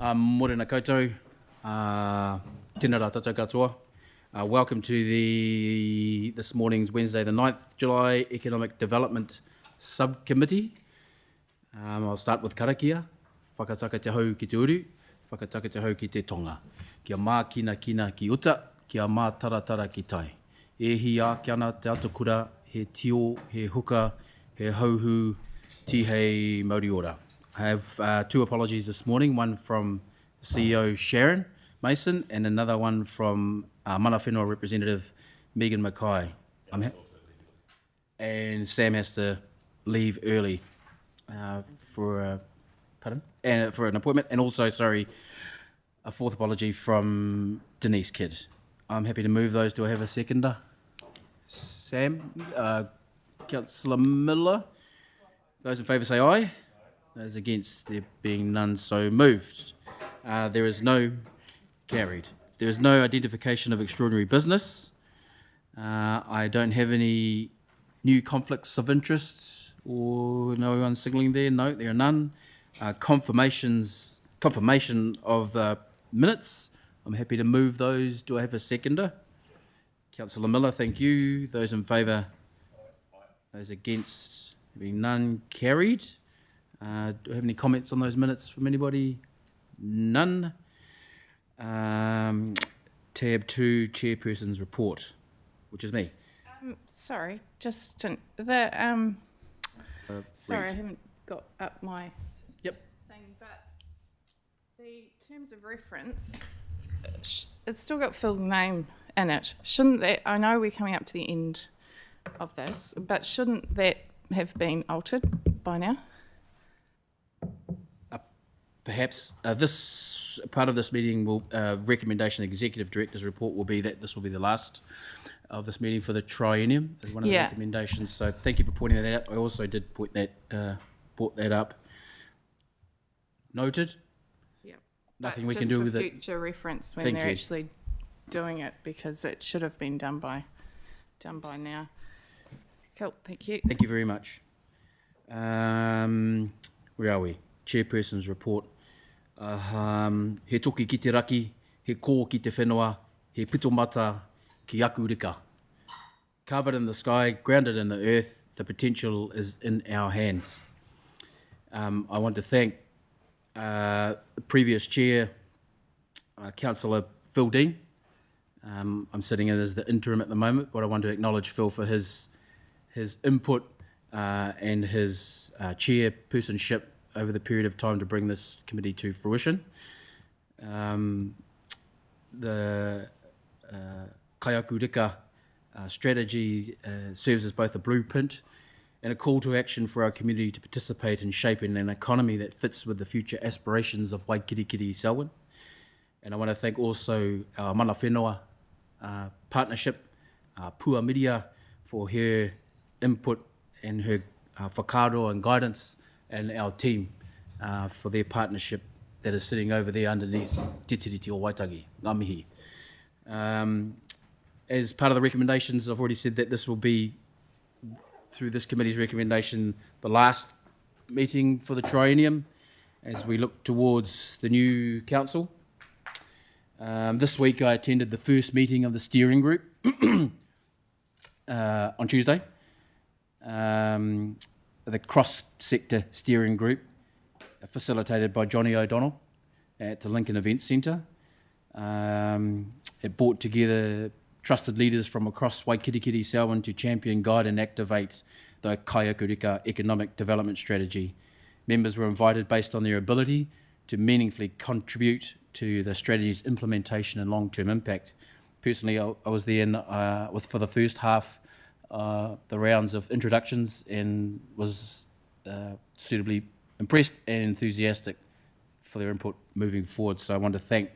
Morena koutou, tēnā rā tātou katoa. Welcome to this morning's Wednesday the 9th July Economic Development Subcommittee. I'll start with karakia, whakataka te hau ki te uru, whakataka te hau ki te tonga. Kia mā kina ki uta, kia mā taratara ki tai. E hi a ki ana te atukura, he tio, he huka, he hauhu, tihei Māori ora. I have two apologies this morning, one from CEO Sharon Mason and another one from Mana Whenua representative Megan Mackay. And Sam has to leave early for an appointment, and also, a fourth apology from Denise Kidd. I'm happy to move those. Do I have a seconder? Sam, Councillor Miller. Those in favour say aye. Those against, there being none, so moved. There is no carried. There is no identification of extraordinary business. I don't have any new conflicts of interest or no one signalling there. No, there are none. Confirmation of the minutes. I'm happy to move those. Do I have a seconder? Councillor Miller, thank you. Those in favour? Those against? There being none, carried. Do I have any comments on those minutes from anybody? None. Tab 2, Chairperson's Report, which is me. Sorry, just sorry, I haven't got up my thing, but the terms of reference, it's still got Phil's name in it. Shouldn't that, I know we're coming up to the end of this, but shouldn't that have been altered by now? Perhaps this part of this meeting will recommendation, executive director's report will be that this will be the last of this meeting for the triennium as one of the recommendations. So thank you for pointing that out. I also did brought that up. Noted. Yeah. Nothing we can do with it. Just for future reference when they're actually doing it, because it should have been done by now. Cool. Thank you. Thank you very much. Where are we? Chairperson's Report. He toki ki te raki, he kō ki te whenua, he pitomata ki aku rika. Covered in the sky, grounded in the earth, the potential is in our hands. I want to thank the previous chair, Councillor Phil Dean. I'm sitting in as the interim at the moment, but I want to acknowledge Phil for his input and his chairpersonship over the period of time to bring this committee to fruition. The Kaiaku Rika strategy serves as both a blueprint and a call to action for our community to participate in shaping an economy that fits with the future aspirations of Waikirikiri Selwyn. And I want to thank also our Mana Whenua partnership, Pua Media, for her input and her whakaaro and guidance, and our team for their partnership that is sitting over there underneath Te Tiriti o Waitagi, ngā mihi. As part of the recommendations, I've already said that this will be, through this committee's recommendation, the last meeting for the triennium as we look towards the new council. This week I attended the first meeting of the steering group on Tuesday. The cross-sector steering group, facilitated by Johnny O'Donnell at the Lincoln Event Centre. It brought together trusted leaders from across Waikirikiri Selwyn to champion, guide and activate the Kaiaku Rika Economic Development Strategy. Members were invited based on their ability to meaningfully contribute to the strategy's implementation and long-term impact. Personally, I was there and was for the first half the rounds of introductions and was suitably impressed and enthusiastic for their input moving forward. So I want to thank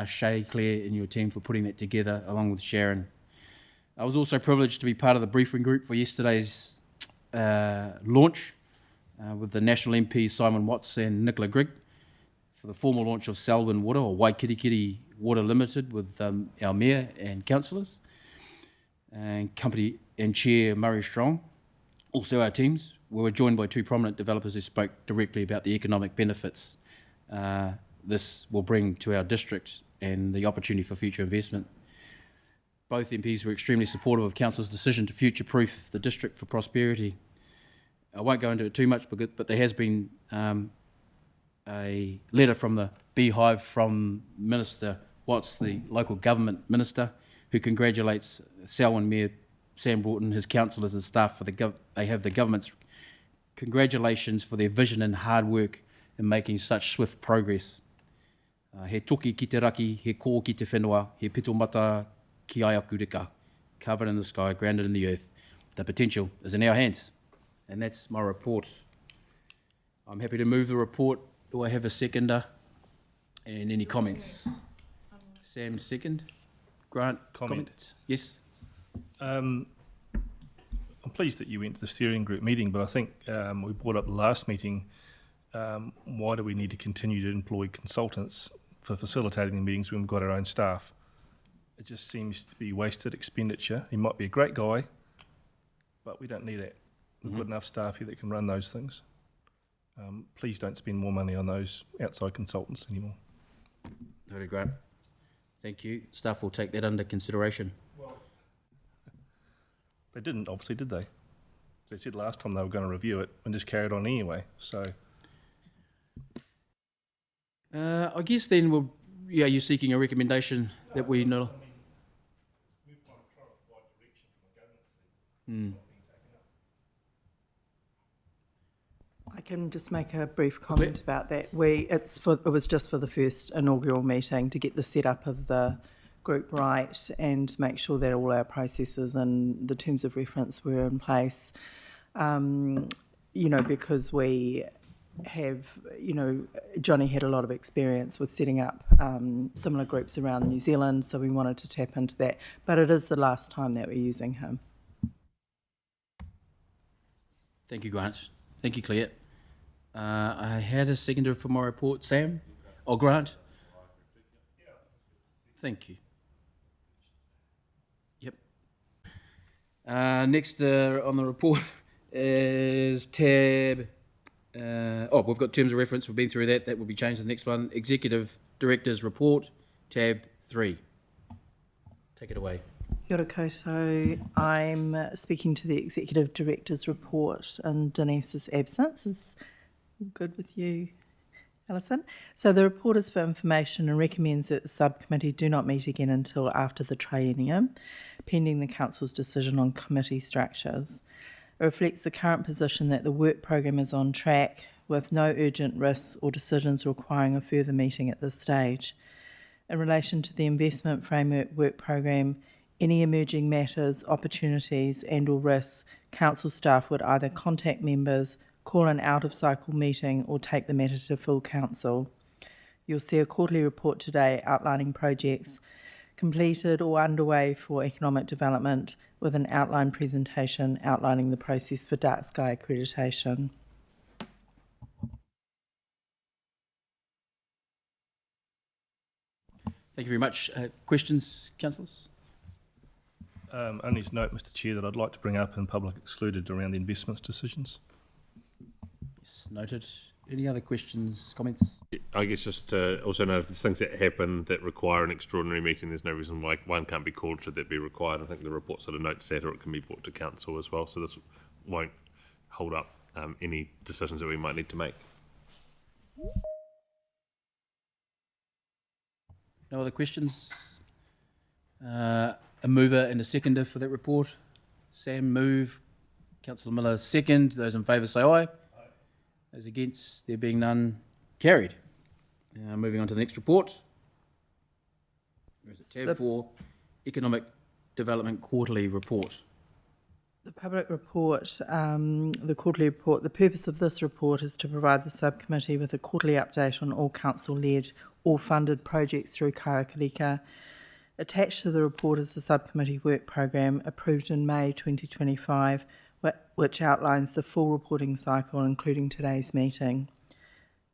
Shay, Claire and your team for putting that together along with Sharon. I was also privileged to be part of the briefing group for yesterday's launch with the National MP Simon Watts and Nicola Grigg for the formal launch of Selwyn Water, or Waikirikiri Water Limited, with our Mayor and councillors and company and Chair Murray Strong. Also our teams. We were joined by two prominent developers who spoke directly about the economic benefits this will bring to our district and the opportunity for future investment. Both MPs were extremely supportive of Council's decision to future-proof the district for prosperity. I won't go into it too much, but there has been a letter from the Beehive from Minister Watts, the local government minister, who congratulates Selwyn Mayor Sam Broughton, his councillors and staff for they have the government's congratulations for their vision and hard work in making such swift progress. He toki ki te raki, he kō ki te whenua, he pito mata ki ai aku reka, covered in the sky, grounded in the earth. The potential is in our hands. And that's my report. I'm happy to move the report. Do I have a seconder? And any comments? Sam, second. Grant, comments? Yes. I'm pleased that you went to the steering group meeting, but I think we brought up the last meeting, why do we need to continue to employ consultants for facilitating the meetings when we've got our own staff? It just seems to be wasted expenditure. He might be a great guy, but we don't need it. We've got enough staff here that can run those things. Please don't spend more money on those outside consultants anymore. Very great. Thank you. Staff will take that under consideration. Well, they didn't, obviously, did they? They said last time they were going to review it and just carried on anyway. So, I guess then you're seeking a recommendation that we know. I can just make a brief comment about that. It was just for the first inaugural meeting to get the setup of the group right and make sure that all our processes and the terms of reference were in place. Because we have, Johnny had a lot of experience with setting up similar groups around New Zealand, so we wanted to tap into that. But it is the last time that we're using him. Thank you, Grant. Thank you, Claire. I had a seconder for my report. Sam? Or Grant? Thank you. Yep. Next on the report is tab... we've got terms of reference. We've been through that. That will be changed to the next one. Executive Director's Report, tab 3. Take it away. Kia ora koutou. I'm speaking to the Executive Director's Report in Denise's absence. Is good with you, Alison? So the report is for information and recommends that the subcommittee do not meet again until after the triennium, pending the Council's decision on committee structures. It reflects the current position that the work programme is on track, with no urgent risks or decisions requiring a further meeting at this stage. In relation to the investment framework work programme, any emerging matters, opportunities and/or risks, Council staff would either contact members, call an out-of-cycle meeting or take the matter to full Council. You'll see a quarterly report today outlining projects completed or underway for economic development, with an outline presentation outlining the process for dark sky accreditation. Thank you very much. Questions, councillors? only to note, Mr Chair, that I'd like to bring up in public excluded around the investments decisions. Yes, noted. Any other questions, comments? I guess just to also note if there's things that happen that require an extraordinary meeting, there's no reason why one can't be called should that be required. I think the report sort of notes that, or it can be brought to council as well, so this won't hold up any decisions that we might need to make. No other questions? A mover and a seconder for that report. Sam, move. Councillor Miller, second. Those in favour say aye. Those against, there being none, carried. Moving on to the next report. Where is it? Tab 4, Economic Development Quarterly Report. The public report, the quarterly report, the purpose of this report is to provide the subcommittee with a quarterly update on all council-led or funded projects through Karakarika. Attached to the report is the subcommittee work programme approved in May 2025, which outlines the full reporting cycle, including today's meeting.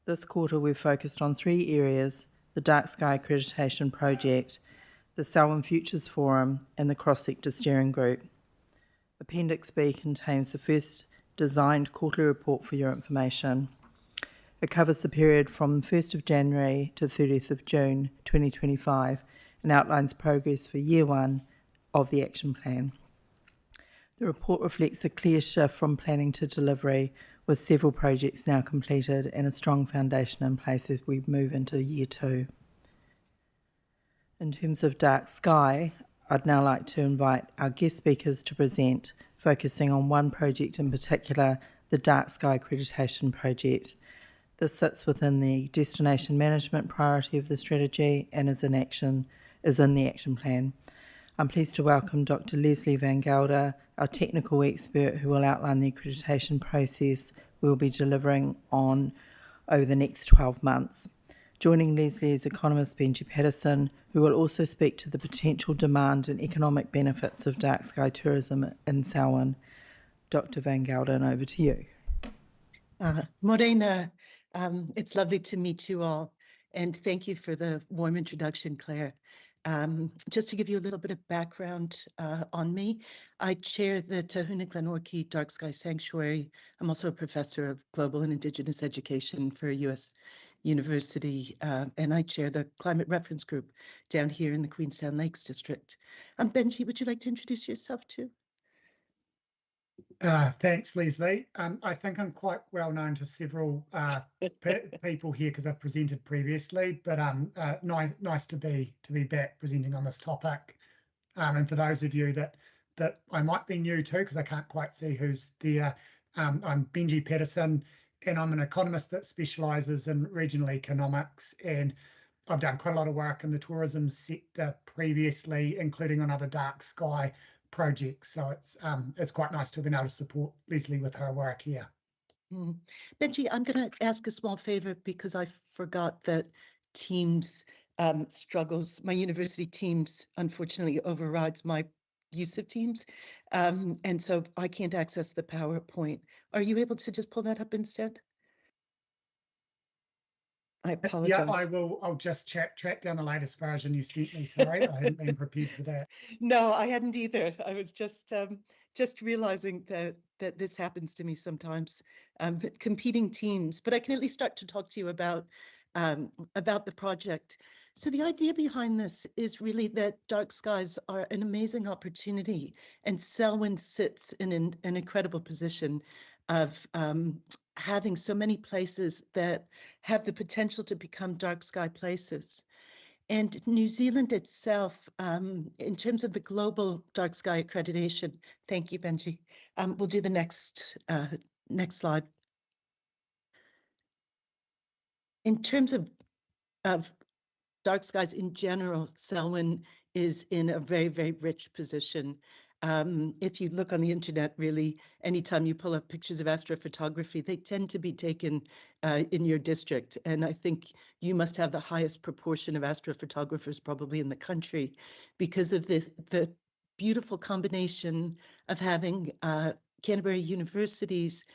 This quarter we've focused on 3 areas: the Dark Sky Accreditation Project, the Selwyn Futures Forum and the Cross-Sector Steering Group. Appendix B contains the first designed quarterly report for your information. It covers the period from 1st of January to 30th of June 2025 and outlines progress for year 1 of the action plan. The report reflects a clear shift from planning to delivery, with several projects now completed and a strong foundation in place as we move into year 2. In terms of dark sky, I'd now like to invite our guest speakers to present, focusing on one project in particular, the Dark Sky Accreditation Project. This sits within the destination management priority of the strategy and is in the action plan. I'm pleased to welcome Dr. Leslie Van Gelder, our technical expert, who will outline the accreditation process we will be delivering on over the next 12 months. Joining Leslie is economist Benji Patterson, who will also speak to the potential demand and economic benefits of dark sky tourism in Selwyn. Dr. Van Gelder, and over to you. Morena, it's lovely to meet you all, and thank you for the warm introduction, Claire. Just to give you a little bit of background on me, I chair the Tahuna Glenorchy Dark Sky Sanctuary. I'm also a professor of global and indigenous education for a U.S. university, and I chair the Climate Reference Group down here in the Queenstown Lakes District. Benji, would you like to introduce yourself too? Thanks, Leslie. I think I'm quite well known to several people here because I've presented previously, but nice to be back presenting on this topic. And for those of you that I might be new to, because I can't quite see who's there, I'm Benji Patterson, and I'm an economist that specialises in regional economics, and I've done quite a lot of work in the tourism sector previously, including on other dark sky projects. So it's quite nice to have been able to support Leslie with her work here. Benji, I'm going to ask a small favor because I forgot that Teams struggles. My university Teams unfortunately overrides my use of Teams, and so I can't access the PowerPoint. Are you able to just pull that up instead? I apologize. Yeah, I will. I'll just track down the latest version you sent me. Sorry, I hadn't been prepared for that. No, I hadn't either. I was just realizing that this happens to me sometimes, competing teams. But I can at least start to talk to you about the project. So the idea behind this is really that dark skies are an amazing opportunity, and Selwyn sits in an incredible position of having so many places that have the potential to become dark sky places. And New Zealand itself, in terms of the global dark sky accreditation, thank you, Benji. We'll do the next slide. In terms of dark skies in general, Selwyn is in a very, very rich position. If you look on the internet, really, anytime you pull up pictures of astrophotography, they tend to be taken in your district. And I think you must have the highest proportion of astrophotographers probably in the country because of the beautiful combination of having Canterbury University's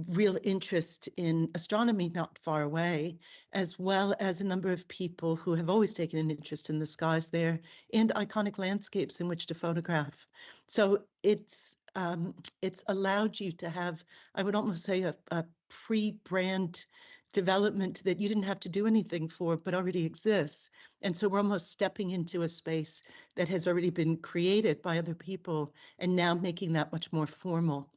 real interest in astronomy not far away, as well as a number of people who have always taken an interest in the skies there and iconic landscapes in which to photograph. So it's allowed you to have, I would almost say, a pre-brand development that you didn't have to do anything for, but already exists. And so we're almost stepping into a space that has already been created by other people and now making that much more formal.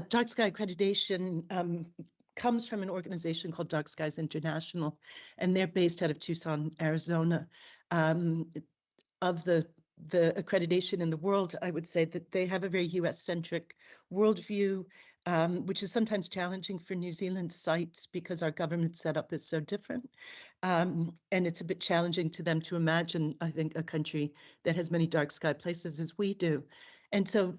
Dark Sky Accreditation comes from an organization called Dark Skies International, and they're based out of Tucson, Arizona. Of the accreditation in the world, I would say that they have a very US-centric worldview, which is sometimes challenging for New Zealand sites because our government setup is so different. And it's a bit challenging to them to imagine, I think, a country that has many dark sky places as we do. And so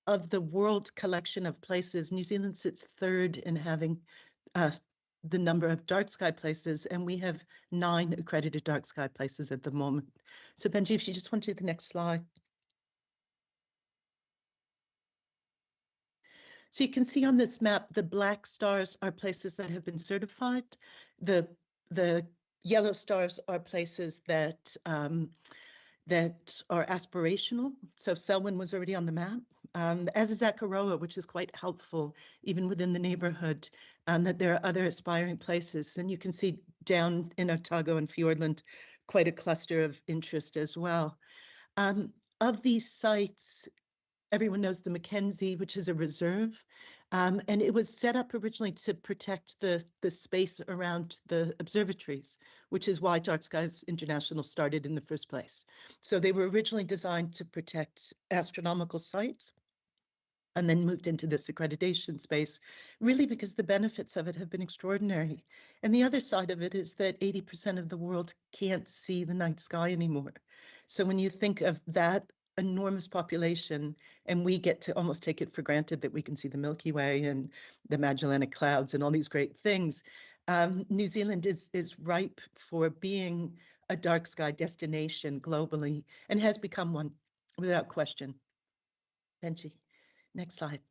of the world collection of places, New Zealand sits third in having the number of dark sky places, and we have 9 accredited dark sky places at the moment. So Benji, if you just want to do the next slide. So you can see on this map, the black stars are places that have been certified. The yellow stars are places that are aspirational. So Selwyn was already on the map. as is Akaroa, which is quite helpful even within the neighborhood, that there are other aspiring places. And you can see down in Otago and Fiordland, quite a cluster of interest as well. Of these sites, everyone knows the Mackenzie, which is a reserve, and it was set up originally to protect the space around the observatories, which is why Dark Skies International started in the first place. So they were originally designed to protect astronomical sites, and then moved into this accreditation space, really because the benefits of it have been extraordinary. And the other side of it is that 80% of the world can't see the night sky anymore. So when you think of that enormous population, and we get to almost take it for granted that we can see the Milky Way and the Magellanic Clouds and all these great things, New Zealand is ripe for being a dark sky destination globally, and has become one without question. Benji. Next slide.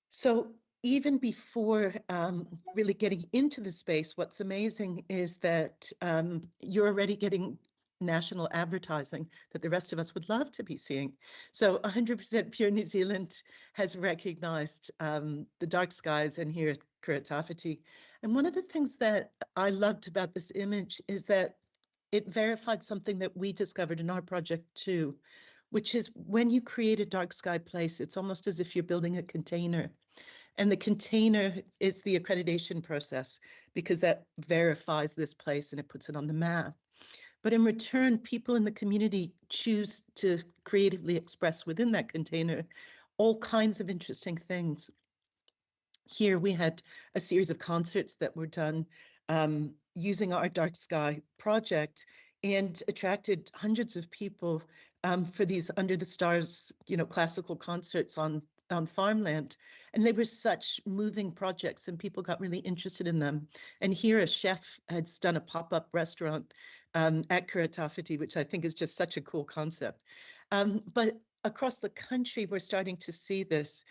So even before really getting into the space, what's amazing is that you're already getting national advertising that the rest of us would love to be seeing. So 100% Pure New Zealand has recognized the dark skies and here at Kuratawhiti. And one of the things that I loved about this image is that it verified something that we discovered in our project too, which is when you create a dark sky place, it's almost as if you're building a container. And the container is the accreditation process, because that verifies this place and it puts it on the map. But in return, people in the community choose to creatively express within that container all kinds of interesting things. Here we had a series of concerts that were done using our dark sky project, and attracted hundreds of people for these under the stars, classical concerts on farmland. And they were such moving projects, and people got really interested in them. And here a chef had done a pop-up restaurant at Kuratawhiti, which I think is just such a cool concept. But across the country, we're starting to see this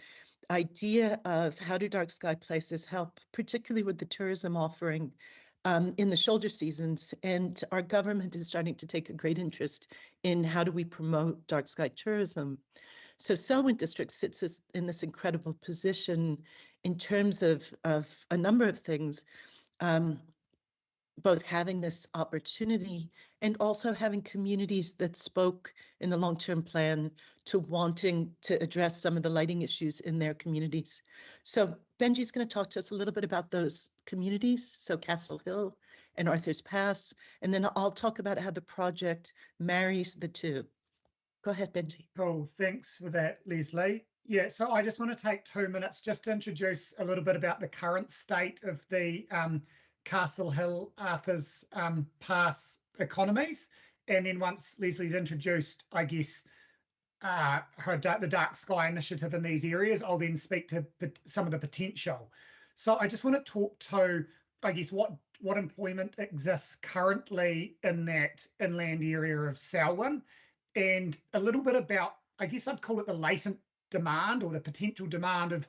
idea of how do dark sky places help, particularly with the tourism offering in the shoulder seasons. And our government is starting to take a great interest in how do we promote dark sky tourism. So Selwyn District sits in this incredible position in terms of a number of things, both having this opportunity and also having communities that spoke in the long-term plan to wanting to address some of the lighting issues in their communities. So Benji's going to talk to us a little bit about those communities, so Castle Hill and Arthur's Pass, and then I'll talk about how the project marries the two. Go ahead, Benji. Cool, thanks for that, Leslie. Yeah, so I just want to take 2 minutes just to introduce a little bit about the current state of the Castle Hill, Arthur's Pass economies. And then once Leslie's introduced, I guess, the Dark Sky Initiative in these areas, I'll then speak to some of the potential. So I just want to talk to, I guess, what employment exists currently in that inland area of Selwyn, and a little bit about, I guess I'd call it the latent demand or the potential demand of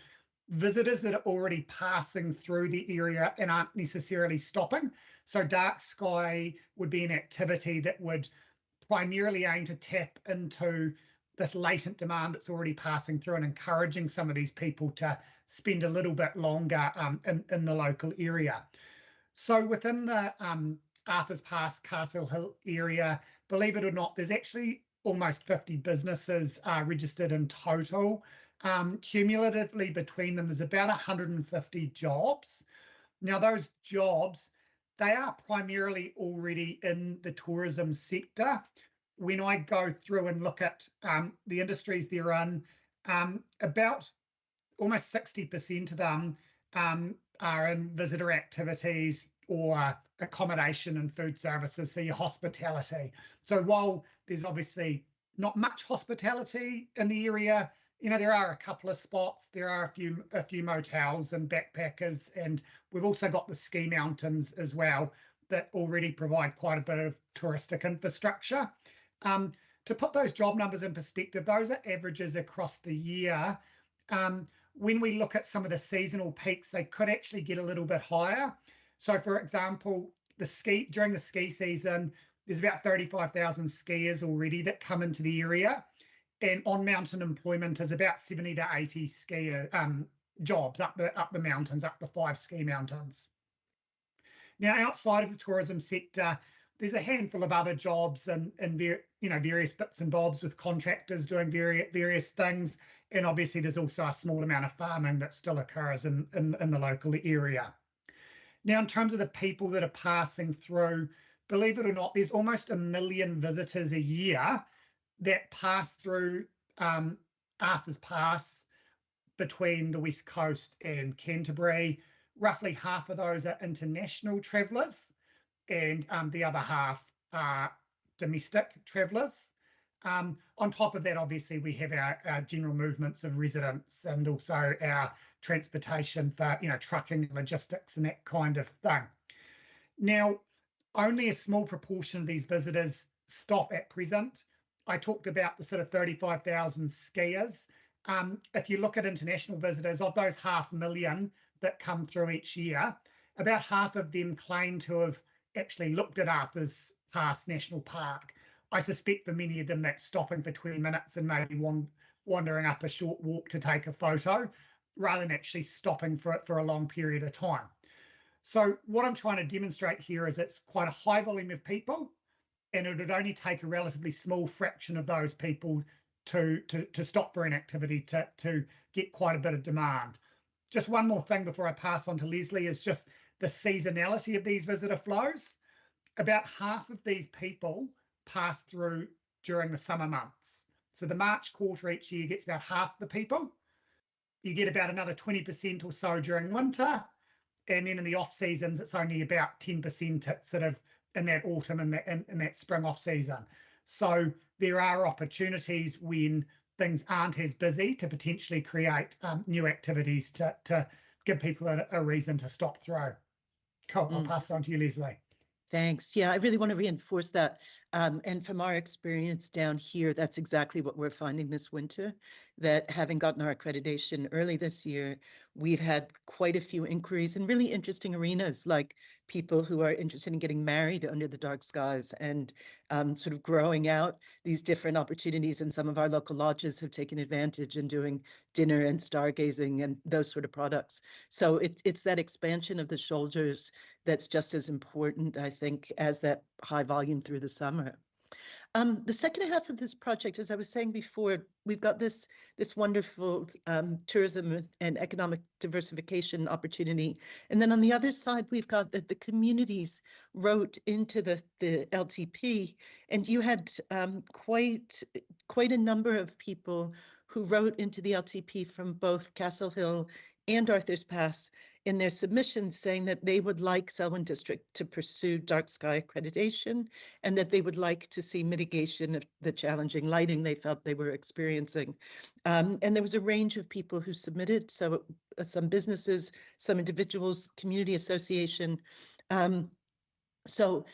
visitors that are already passing through the area and aren't necessarily stopping. So dark sky would be an activity that would primarily aim to tap into this latent demand that's already passing through and encouraging some of these people to spend a little bit longer in the local area. So within the Arthur's Pass, Castle Hill area, believe it or not, there's actually almost 50 businesses registered in total. Cumulatively between them, there's about 150 jobs. Now those jobs, they are primarily already in the tourism sector. When I go through and look at the industries they're in, about almost 60% of them are in visitor activities or accommodation and food services, so your hospitality. So while there's obviously not much hospitality in the area, there are a couple of spots, there are a few motels and backpackers, and we've also got the ski mountains as well that already provide quite a bit of touristic infrastructure. To put those job numbers in perspective, those are averages across the year. When we look at some of the seasonal peaks, they could actually get a little bit higher. So for example, during the ski season, there's about 35,000 skiers already that come into the area, and on mountain employment is about 70 to 80 skier jobs up the mountains, up the 5 ski mountains. Now, outside of the tourism sector, there's a handful of other jobs and various bits and bobs with contractors doing various things, and obviously there's also a small amount of farming that still occurs in the local area. Now, in terms of the people that are passing through, believe it or not, there's almost 1 million visitors a year that pass through Arthur's Pass between the West Coast and Canterbury. Roughly half of those are international travellers, and the other half are domestic travellers. On top of that, obviously, we have our general movements of residents and also our transportation for, trucking, logistics and that kind of thing. Now, only a small proportion of these visitors stop at present. I talked about the sort of 35,000 skiers. If you look at international visitors, of those 500,000 that come through each year, about half of them claim to have actually looked at Arthur's Pass National Park. I suspect for many of them that's stopping for 20 minutes and maybe wandering up a short walk to take a photo, rather than actually stopping for a long period of time. So what I'm trying to demonstrate here is it's quite a high volume of people, and it would only take a relatively small fraction of those people to stop for an activity to get quite a bit of demand. Just one more thing before I pass on to Leslie is just the seasonality of these visitor flows. About half of these people pass through during the summer months. So the March quarter each year gets about half the people. You get about another 20% or so during winter. And then in the off seasons, it's only about 10% sort of in that autumn and that spring off season. So there are opportunities when things aren't as busy to potentially create new activities to give people a reason to stop through. Cool. I'll pass it on to you, Leslie. Thanks. Yeah, I really want to reinforce that. And from our experience down here, that's exactly what we're finding this winter, that having gotten our accreditation early this year, we've had quite a few inquiries in really interesting arenas, like people who are interested in getting married under the dark skies and sort of growing out these different opportunities. And some of our local lodges have taken advantage in doing dinner and stargazing and those sort of products. So it's that expansion of the shoulders that's just as important, I think, as that high volume through the summer. The second half of this project, as I was saying before, we've got this wonderful tourism and economic diversification opportunity. And then on the other side, we've got the communities wrote into the LTP. And you had quite a number of people who wrote into the LTP from both Castle Hill and Arthur's Pass in their submissions, saying that they would like Selwyn District to pursue dark sky accreditation and that they would like to see mitigation of the challenging lighting they felt they were experiencing. And there was a range of people who submitted, so some businesses, some individuals, community association. So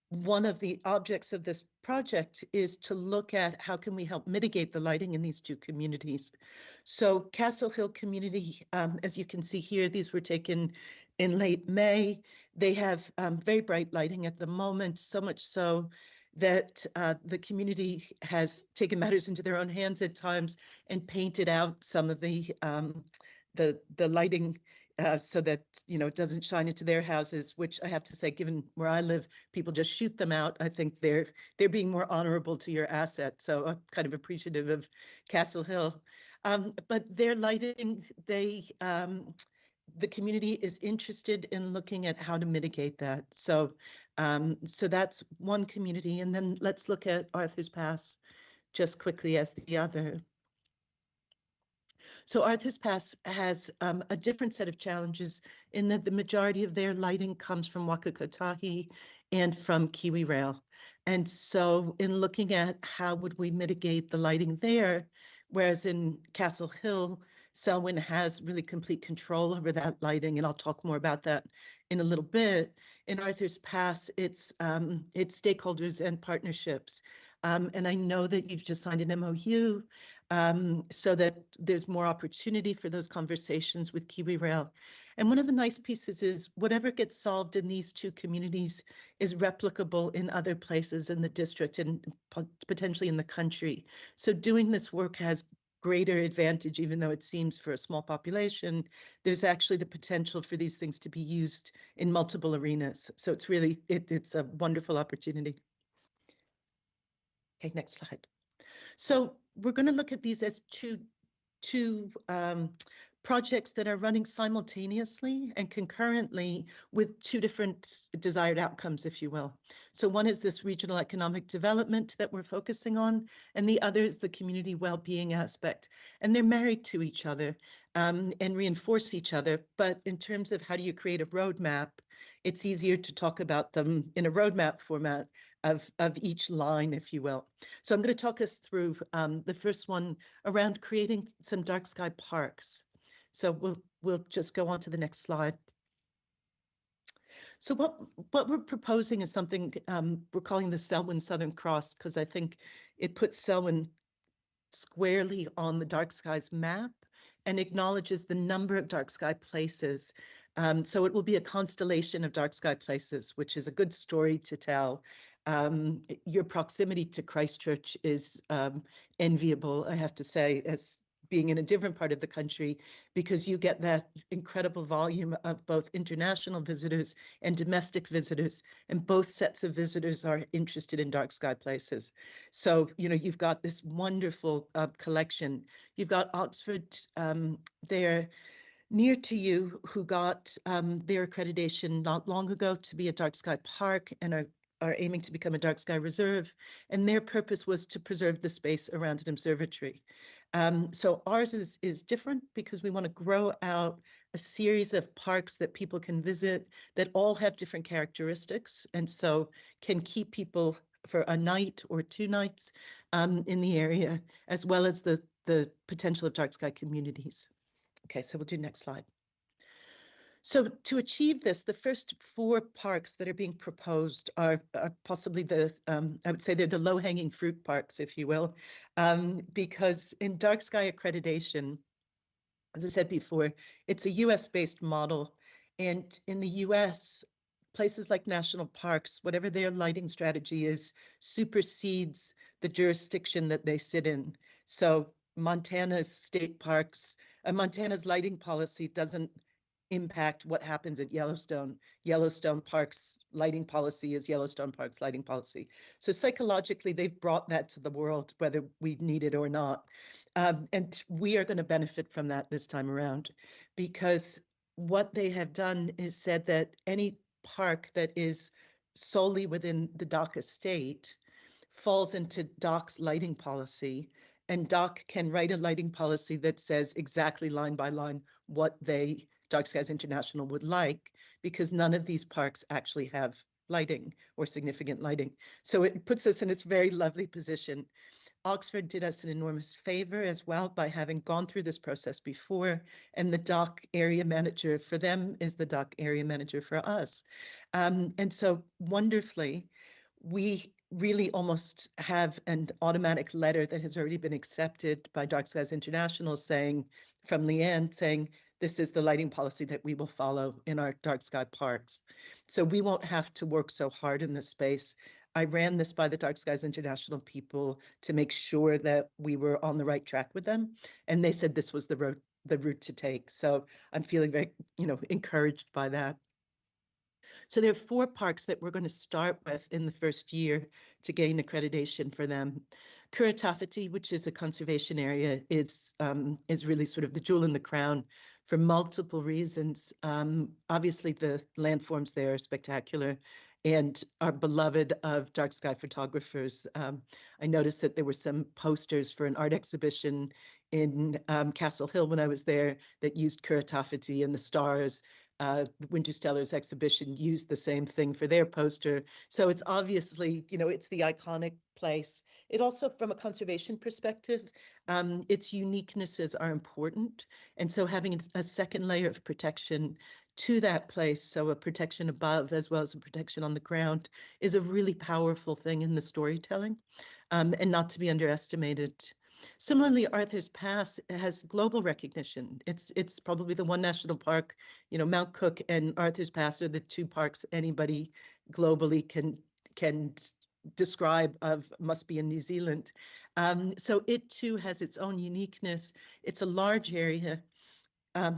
one of the objects of this project is to look at how can we help mitigate the lighting in these two communities. So Castle Hill community, as you can see here, these were taken in late May. They have very bright lighting at the moment, so much so that the community has taken matters into their own hands at times and painted out some of the lighting so that, it doesn't shine into their houses, which I have to say, given where I live, people just shoot them out. I think they're being more honorable to your asset. So I'm kind of appreciative of Castle Hill. But their lighting, the community is interested in looking at how to mitigate that. So that's one community. And then let's look at Arthur's Pass just quickly as the other. So Arthur's Pass has a different set of challenges in that the majority of their lighting comes from Wakakotahi and from Kiwi Rail. And so in looking at how would we mitigate the lighting there, whereas in Castle Hill, Selwyn has really complete control over that lighting, and I'll talk more about that in a little bit. In Arthur's Pass, it's stakeholders and partnerships. And I know that you've just signed an MOU so that there's more opportunity for those conversations with Kiwi Rail. And one of the nice pieces is whatever gets solved in these two communities is replicable in other places in the district and potentially in the country. So doing this work has greater advantage, even though it seems for a small population, there's actually the potential for these things to be used in multiple arenas. So it's really, it's a wonderful opportunity. Okay, next slide. So we're going to look at these as two projects that are running simultaneously and concurrently with two different desired outcomes, if you will. So one is this regional economic development that we're focusing on, and the other is the community well-being aspect. And they're married to each other and reinforce each other. But in terms of how do you create a roadmap, it's easier to talk about them in a roadmap format of each line, if you will. So I'm going to talk us through the first one around creating some dark sky parks. So we'll just go on to the next slide. So what we're proposing is something we're calling the Selwyn Southern Cross, because I think it puts Selwyn squarely on the dark skies map and acknowledges the number of dark sky places. So it will be a constellation of dark sky places, which is a good story to tell. Your proximity to Christchurch is enviable, I have to say, as being in a different part of the country, because you get that incredible volume of both international visitors and domestic visitors, and both sets of visitors are interested in dark sky places. So, you know, you've got this wonderful collection. You've got Oxford there near to you, who got their accreditation not long ago to be a dark sky park and are aiming to become a dark sky reserve. And their purpose was to preserve the space around an observatory. So ours is different because we want to grow out a series of parks that people can visit that all have different characteristics, and so can keep people for a night or 2 nights in the area, as well as the potential of dark sky communities. Okay, so we'll do next slide. So to achieve this, the first 4 parks that are being proposed are possibly I would say they're the low-hanging fruit parks, if you will, because in dark sky accreditation, as I said before, it's a US-based model. And in the US, places like national parks, whatever their lighting strategy is, supersedes the jurisdiction that they sit in. So Montana's state parks, Montana's lighting policy doesn't impact what happens at Yellowstone. Yellowstone Park's lighting policy is Yellowstone Park's lighting policy. So psychologically, they've brought that to the world, whether we need it or not. And we are going to benefit from that this time around, because what they have done is said that any park that is solely within the DOC estate falls into DOC's lighting policy, and DOC can write a lighting policy that says exactly line by line what Dark Skies International would like, because none of these parks actually have lighting or significant lighting. So it puts us in this very lovely position. Oxford did us an enormous favor as well by having gone through this process before, and the DOC area manager for them is the DOC area manager for us. And so wonderfully, we really almost have an automatic letter that has already been accepted by Dark Skies International from Leanne saying, this is the lighting policy that we will follow in our dark sky parks. So we won't have to work so hard in this space. I ran this by the Dark Skies International people to make sure that we were on the right track with them. And they said this was the route to take. So I'm feeling very, encouraged by that. So there are 4 parks that we're going to start with in the first year to gain accreditation for them. Kuratawhiti, which is a conservation area, is really sort of the jewel in the crown for multiple reasons. Obviously, the landforms there are spectacular and are beloved of dark sky photographers. I noticed that there were some posters for an art exhibition in Castle Hill when I was there that used Kuratawhiti and the stars. The Winterstellar's exhibition used the same thing for their poster. So it's obviously, it's the iconic place. It also, from a conservation perspective, its uniquenesses are important. And so having a second layer of protection to that place, so a protection above as well as a protection on the ground, is a really powerful thing in the storytelling, and not to be underestimated. Similarly, Arthur's Pass has global recognition. It's probably the one national park, Mount Cook and Arthur's Pass are the two parks anybody globally can describe of must be in New Zealand. So it too has its own uniqueness. It's a large area.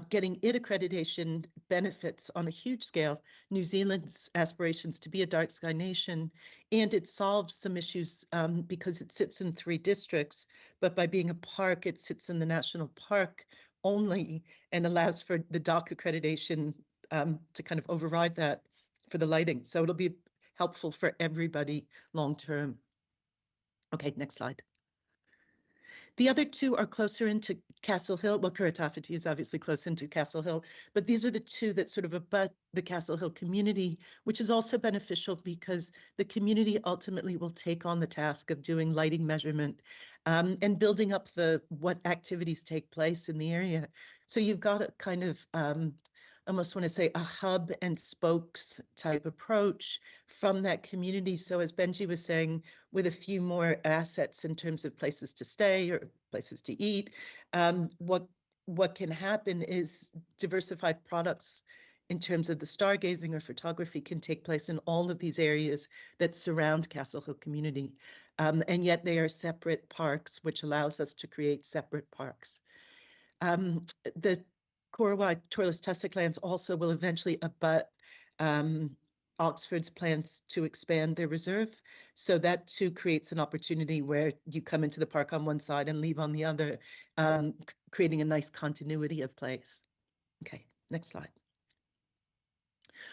Getting it accreditation benefits on a huge scale New Zealand's aspirations to be a dark sky nation, and it solves some issues because it sits in 3 districts, but by being a park, it sits in the national park only and allows for the DOC accreditation to kind of override that for the lighting. So it'll be helpful for everybody long term. Okay, next slide. The other 2 are closer into Castle Hill. Well, Kuratawhiti is obviously close into Castle Hill, but these are the 2 that sort of abut the Castle Hill community, which is also beneficial because the community ultimately will take on the task of doing lighting measurement and building up what activities take place in the area. So you've got a kind of I almost want to say a hub and spokes type approach from that community. So as Benji was saying, with a few more assets in terms of places to stay or places to eat, what can happen is diversified products in terms of the stargazing or photography can take place in all of these areas that surround Castle Hill community. And yet they are separate parks, which allows us to create separate parks. The Korowa Torres Tussock lands also will eventually abut Oxford's plans to expand their reserve. So that too creates an opportunity where you come into the park on one side and leave on the other, creating a nice continuity of place. Okay, next slide.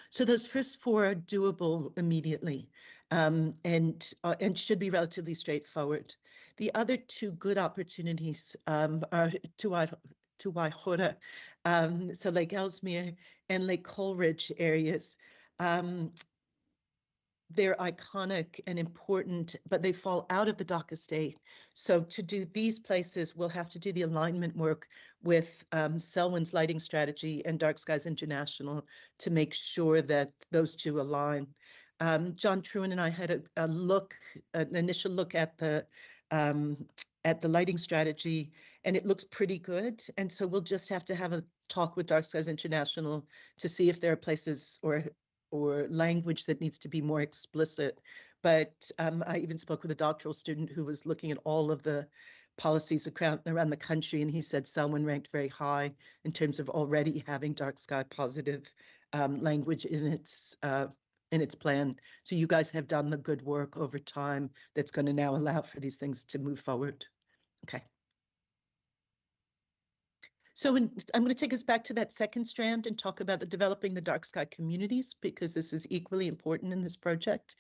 So those first 4 are doable immediately and should be relatively straightforward. The other 2 good opportunities are to Waihora, so Lake Ellesmere and Lake Coleridge areas. They're iconic and important, but they fall out of the DOC estate. So to do these places, we'll have to do the alignment work with Selwyn's lighting strategy and Dark Skies International to make sure that those 2 align. John Trewin and I had an initial look at the lighting strategy, and it looks pretty good. And so we'll just have to have a talk with Dark Skies International to see if there are places or language that needs to be more explicit. But I even spoke with a doctoral student who was looking at all of the policies around the country, and he said Selwyn ranked very high in terms of already having dark sky positive language in its plan. So you guys have done the good work over time that's going to now allow for these things to move forward. Okay. So I'm going to take us back to that second strand and talk about developing the dark sky communities, because this is equally important in this project.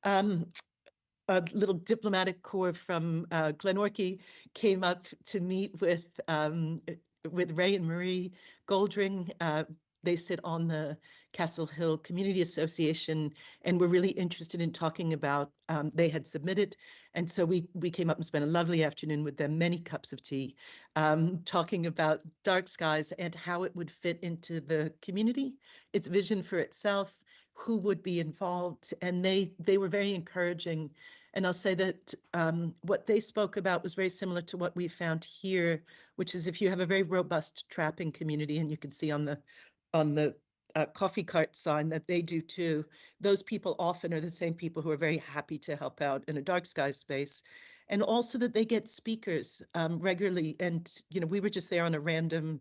A little diplomatic corps from Glenorchy came up to meet with Ray and Marie Goldring. They sit on the Castle Hill Community Association and were really interested in talking about, they had submitted. And so we came up and spent a lovely afternoon with them, many cups of tea, talking about dark skies and how it would fit into the community, its vision for itself, who would be involved. And they were very encouraging. And I'll say that what they spoke about was very similar to what we found here, which is if you have a very robust trapping community, and you can see on the coffee cart sign that they do too, those people often are the same people who are very happy to help out in a dark sky space. And also that they get speakers regularly. And, we were just there on a random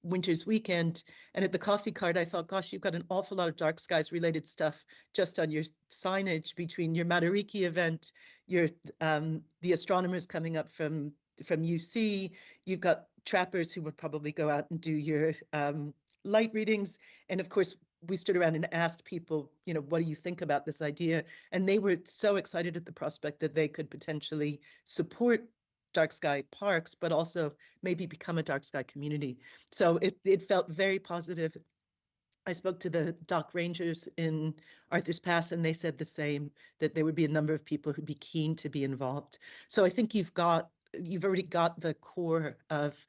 winter's weekend, and at the coffee cart, I thought, gosh, you've got an awful lot of dark skies related stuff just on your signage between your Matariki event, your the astronomers coming up from UC, you've got trappers who would probably go out and do your light readings. And of course, we stood around and asked people, what do you think about this idea? And they were so excited at the prospect that they could potentially support dark sky parks, but also maybe become a dark sky community. So it felt very positive. I spoke to the DOC rangers in Arthur's Pass, and they said the same, that there would be a number of people who'd be keen to be involved. So I think you've already got the core of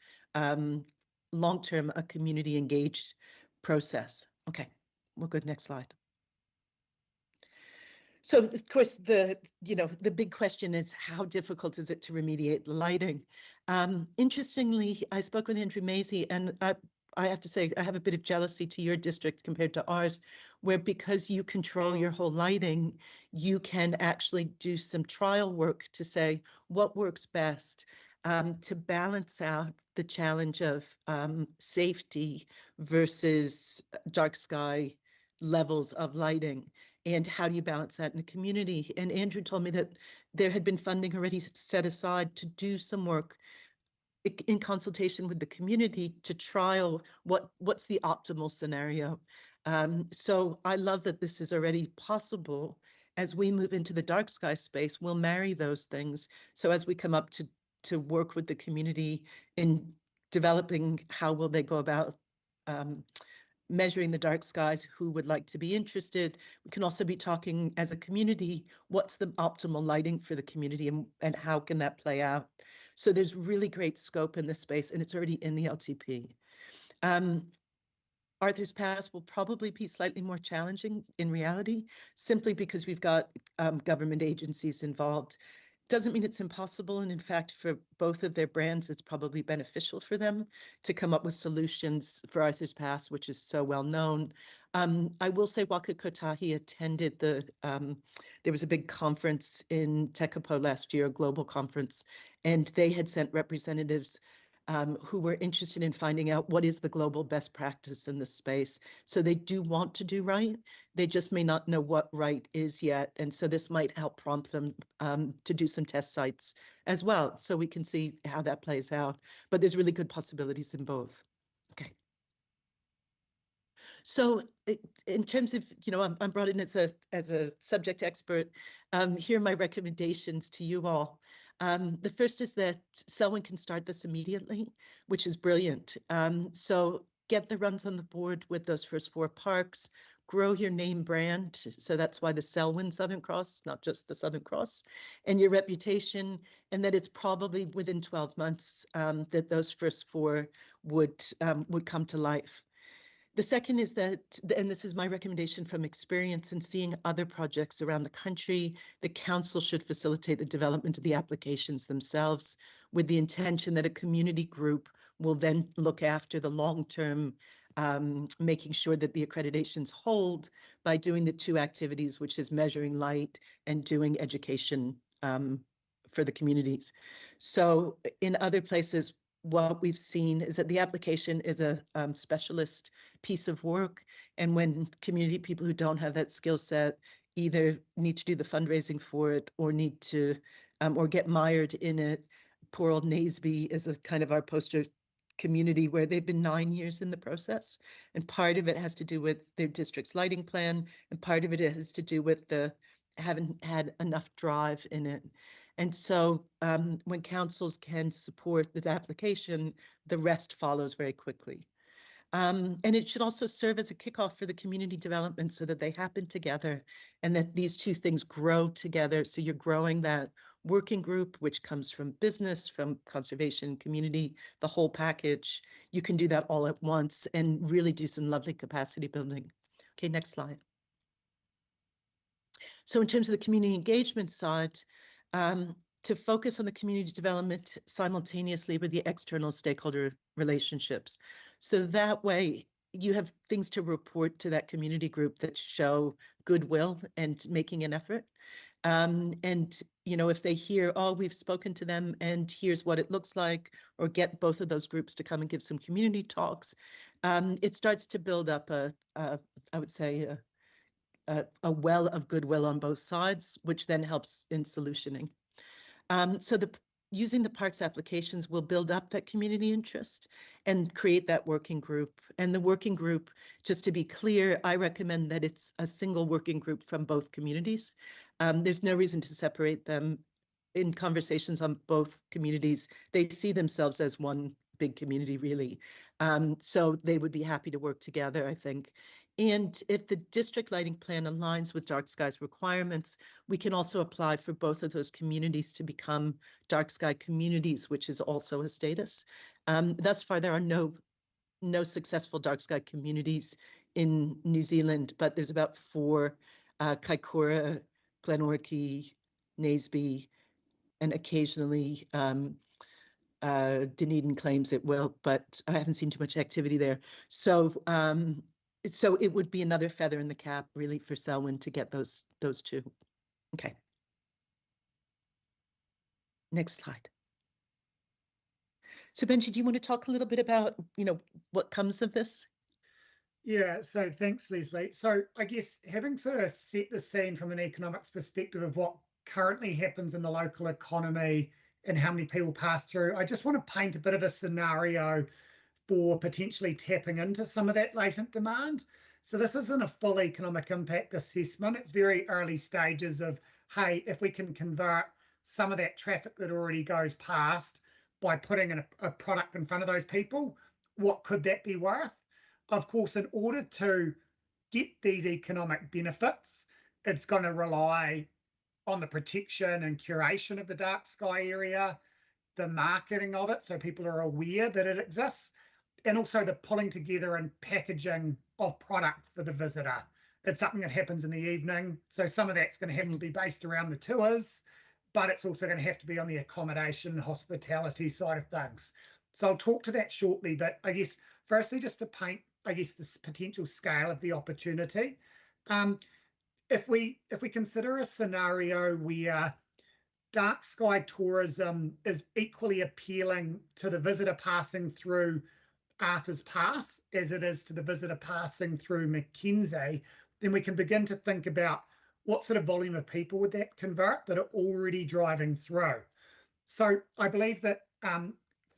long-term a community engaged process. Okay, we'll go to next slide. So of course the big question is how difficult is it to remediate the lighting? Interestingly, I spoke with Andrew Mazie, and I have to say I have a bit of jealousy to your district compared to ours, where because you control your whole lighting, you can actually do some trial work to say what works best to balance out the challenge of safety versus dark sky levels of lighting. And how do you balance that in a community? And Andrew told me that there had been funding already set aside to do some work in consultation with the community to trial what's the optimal scenario. So I love that this is already possible. As we move into the dark sky space, we'll marry those things. So as we come up to work with the community in developing how will they go about measuring the dark skies, who would like to be interested. We can also be talking as a community, what's the optimal lighting for the community and how can that play out? So there's really great scope in this space, and it's already in the LTP. Arthur's Pass will probably be slightly more challenging in reality, simply because we've got government agencies involved. Doesn't mean it's impossible, and in fact, for both of their brands, it's probably beneficial for them to come up with solutions for Arthur's Pass, which is so well known. I will say Waka Kotahi attended there was a big conference in Tekapo last year, a global conference, and they had sent representatives who were interested in finding out what is the global best practice in this space. So they do want to do right. They just may not know what right is yet. And so this might help prompt them to do some test sites as well, so we can see how that plays out. But there's really good possibilities in both. Okay. So in terms of, I'm brought in as a subject expert. Here are my recommendations to you all. The first is that Selwyn can start this immediately, which is brilliant. So get the runs on the board with those first 4 parks, grow your name brand. So that's why the Selwyn Southern Cross, not just the Southern Cross, and your reputation, and that it's probably within 12 months that those first 4 would come to life. The second is that, and this is my recommendation from experience and seeing other projects around the country, the council should facilitate the development of the applications themselves with the intention that a community group will then look after the long-term, making sure that the accreditations hold by doing the 2 activities, which is measuring light and doing education for the communities. So in other places, what we've seen is that the application is a specialist piece of work. And when community people who don't have that skill set either need to do the fundraising for it or need to, or get mired in it. Poor old Naseby is a kind of our poster community where they've been 9 years in the process. And part of it has to do with their district's lighting plan. And part of it has to do with haven't had enough drive in it. And so when councils can support this application, the rest follows very quickly. And it should also serve as a kickoff for the community development so that they happen together and that these 2 things grow together. So you're growing that working group, which comes from business, from conservation, community, the whole package. You can do that all at once and really do some lovely capacity building. Okay, next slide. So in terms of the community engagement side, to focus on the community development simultaneously with the external stakeholder relationships. So that way you have things to report to that community group that show goodwill and making an effort. And, if they hear, oh, we've spoken to them and here's what it looks like, or get both of those groups to come and give some community talks, it starts to build up I would say, a well of goodwill on both sides, which then helps in solutioning. So using the parks applications will build up that community interest and create that working group. And the working group, just to be clear, I recommend that it's a single working group from both communities. There's no reason to separate them. In conversations on both communities, they see themselves as one big community, really. So they would be happy to work together, I think. And if the district lighting plan aligns with dark skies requirements, we can also apply for both of those communities to become dark sky communities, which is also a status. Thus far, there are no successful dark sky communities in New Zealand, but there's about 4, Kaikoura, Glenorchy, Naseby, and occasionally Dunedin claims it will, but I haven't seen too much activity there. So so it would be another feather in the cap really for Selwyn to get those two. Okay. Next slide. So Benji, do you want to talk a little bit about, what comes of this? Yeah, so thanks, Leslie. So I guess having sort of set the scene from an economics perspective of what currently happens in the local economy and how many people pass through, I just want to paint a bit of a scenario for potentially tapping into some of that latent demand. So this isn't a full economic impact assessment. It's very early stages of, hey, if we can convert some of that traffic that already goes past by putting a product in front of those people, what could that be worth? Of course, in order to get these economic benefits, it's going to rely on the protection and curation of the dark sky area, the marketing of it so people are aware that it exists, and also the pulling together and packaging of product for the visitor. It's something that happens in the evening, so some of that's going to have to be based around the tours, but it's also going to have to be on the accommodation, hospitality side of things. So I'll talk to that shortly, but I guess firstly, just to paint, I guess, this potential scale of the opportunity. If we consider a scenario where dark sky tourism is equally appealing to the visitor passing through Arthur's Pass as it is to the visitor passing through Mackenzie, then we can begin to think about what sort of volume of people would that convert that are already driving through. So I believe that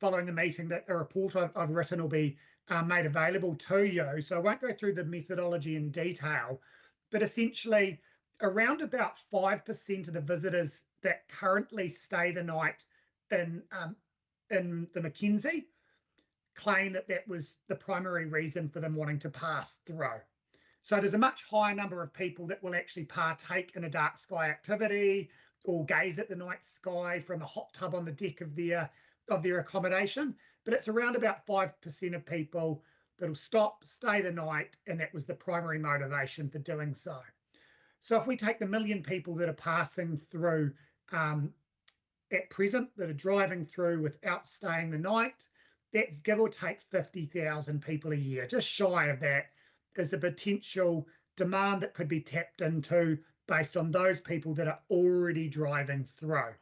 following the meeting that a report I've written will be made available to you. So I won't go through the methodology in detail, but essentially around about 5% of the visitors that currently stay the night in the Mackenzie claim that that was the primary reason for them wanting to pass through. So there's a much higher number of people that will actually partake in a dark sky activity or gaze at the night sky from a hot tub on the deck of their accommodation, but it's around about 5% of people that'll stop, stay the night, and that was the primary motivation for doing so. So if we take the 1 million people that are passing through at present, that are driving through without staying the night, that's give or take 50,000 people a year. Just shy of that is the potential demand that could be tapped into based on those people that are already driving through.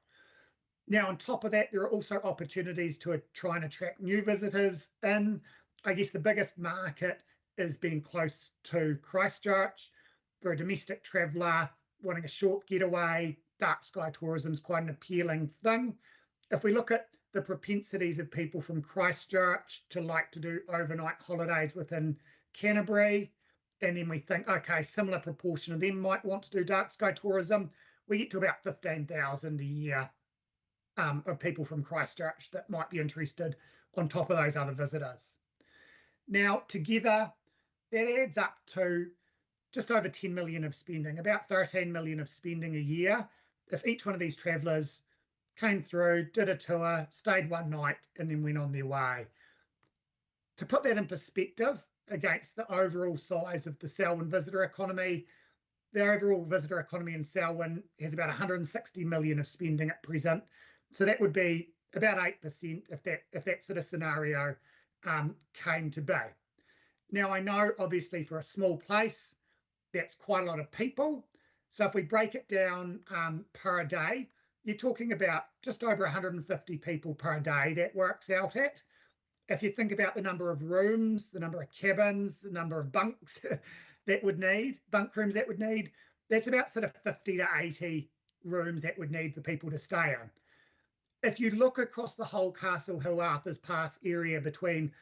Now, on top of that, there are also opportunities to try and attract new visitors in. I guess the biggest market is being close to Christchurch. For a domestic traveller wanting a short getaway, dark sky tourism is quite an appealing thing. If we look at the propensities of people from Christchurch to like to do overnight holidays within Canterbury, and then we think, okay, similar proportion of them might want to do dark sky tourism, we get to about 15,000 a year of people from Christchurch that might be interested on top of those other visitors. Now, together, that adds up to just over 10 million of spending, about 13 million of spending a year. If each one of these travellers came through, did a tour, stayed one night, and then went on their way. To put that in perspective against the overall size of the Selwyn visitor economy, the overall visitor economy in Selwyn has about 160 million of spending at present. So that would be about 8% if that sort of scenario came to be. Now, I know obviously for a small place, that's quite a lot of people. So if we break it down per day, you're talking about just over 150 people per day that works out at. If you think about the number of rooms, the number of cabins, the number of bunks that would need, bunk rooms that would need, that's about sort of 50 to 80 rooms that would need for people to stay in. If you look across the whole Castle Hill Arthur's Pass area between